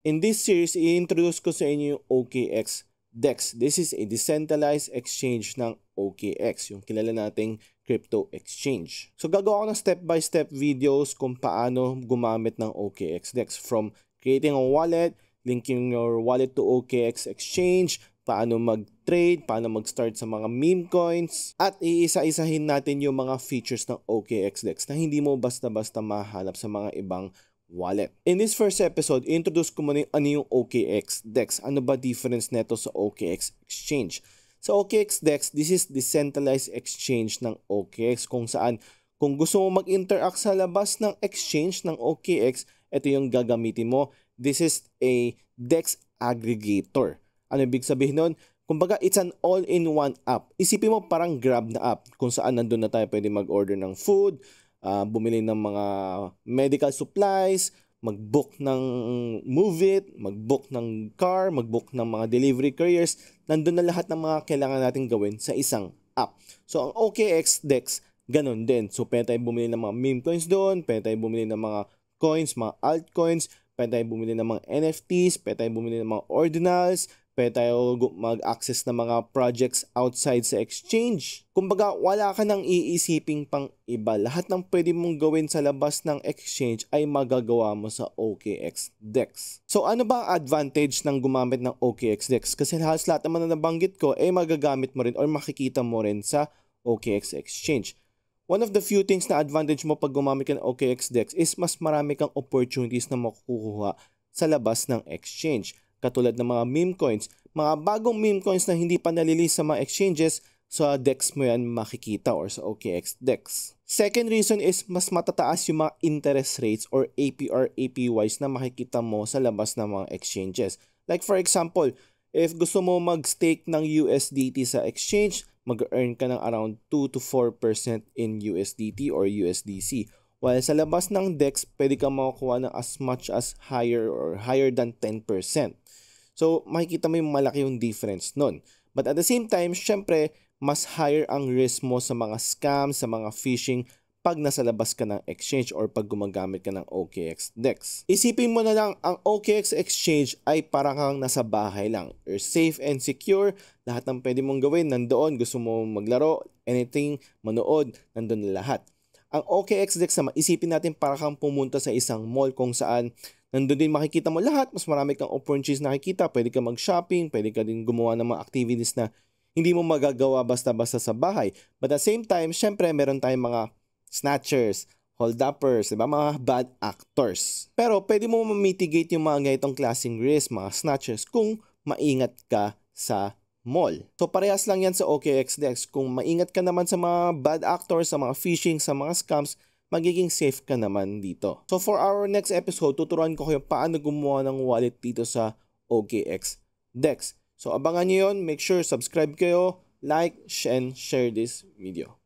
In this series, i-introduce ko sa inyo yung OKX DEX. This is a decentralized exchange ng OKX, yung kilala nating crypto exchange. So gagawa ko ng step-by-step videos kung paano gumamit ng OKX DEX, from creating a wallet, linking your wallet to OKX exchange, paano mag-trade, paano mag-start sa mga meme coins, at iisa-isahin natin yung mga features ng OKX DEX na hindi mo basta-basta mahanap sa mga ibang wallet. In this first episode, introduce ko muna ano yung OKX DEX. Ano ba difference neto sa OKX exchange? Sa OKX DEX, this is decentralized exchange ng OKX, kung saan kung gusto mo mag-interact sa labas ng exchange ng OKX, ito yung gagamitin mo. This is a DEX aggregator. Ano ibig sabihin nun? Kumbaga, it's an all-in-one app. Isipin mo parang Grab na app, kung saan nandun na tayo pwede mag-order ng food, bumili ng mga medical supplies, mag-book ng Move-it, mag-book ng car, mag-book ng mga delivery couriers. Nandun na lahat ng mga kailangan natin gawin sa isang app. So, ang OKX DEX, ganun din. So, pwede tayo bumili ng mga meme coins doon, pwede tayo bumili ng mga coins, mga altcoins, pwede tayo bumili ng mga NFTs, pwede tayo bumili ng mga ordinals, pwede tayo mag-access ng mga projects outside sa exchange. Kumbaga, wala ka nang iisiping pang iba. Lahat ng pwede mong gawin sa labas ng exchange ay magagawa mo sa OKX DEX. So, ano ba ang advantage ng gumamit ng OKX DEX? Kasi halos lahat naman na nabanggit ko ay magagamit mo rin or makikita mo rin sa OKX exchange. One of the few things na advantage mo pag gumamit ka ng OKX DEX is mas marami kang opportunities na makukuha sa labas ng exchange. Katulad ng mga meme coins, mga bagong meme coins na hindi pa nalilist sa mga exchanges, sa DEX mo yan makikita or sa OKX DEX. Second reason is mas matataas yung mga interest rates or APR, APYs na makikita mo sa labas ng mga exchanges. Like for example, if gusto mo mag-stake ng USDT sa exchange, mag-earn ka ng around 2 to 4% in USDT or USDC. While sa labas ng DEX, pwede ka makakuha ng as much as higher or higher than 10%. So, makikita mo yung malaki yung difference nun. But at the same time, syempre, mas higher ang risk mo sa mga scams, sa mga phishing, pag nasa labas ka ng exchange or pag gumagamit ka ng OKX DEX. Isipin mo na lang, ang OKX exchange ay parang kang nasa bahay lang. You're safe and secure. Lahat ng pwede mong gawin, nandoon. Gusto mo maglaro, anything, manood, nandoon na lahat. Ang OKX DEX naman, isipin natin para kang pumunta sa isang mall kung saan nandun din makikita mo lahat. Mas marami kang opportunities nakikita. Pwede ka mag-shopping, pwede ka din gumawa ng mga activities na hindi mo magagawa basta-basta sa bahay. But at the same time, syempre, meron tayong mga snatchers, hold-uppers, diba? Mga bad actors. Pero pwede mo ma-mitigate yung mga ganitong klaseng risk, mga snatchers, kung maingat ka sa mall. So parehas lang yan sa OKX DEX. Kung maingat ka naman sa mga bad actors, sa mga phishing, sa mga scams, magiging safe ka naman dito. So for our next episode, tuturuan ko kayo paano gumawa ng wallet dito sa OKX DEX. So abangan nyo yun. Make sure subscribe kayo, like, and share this video.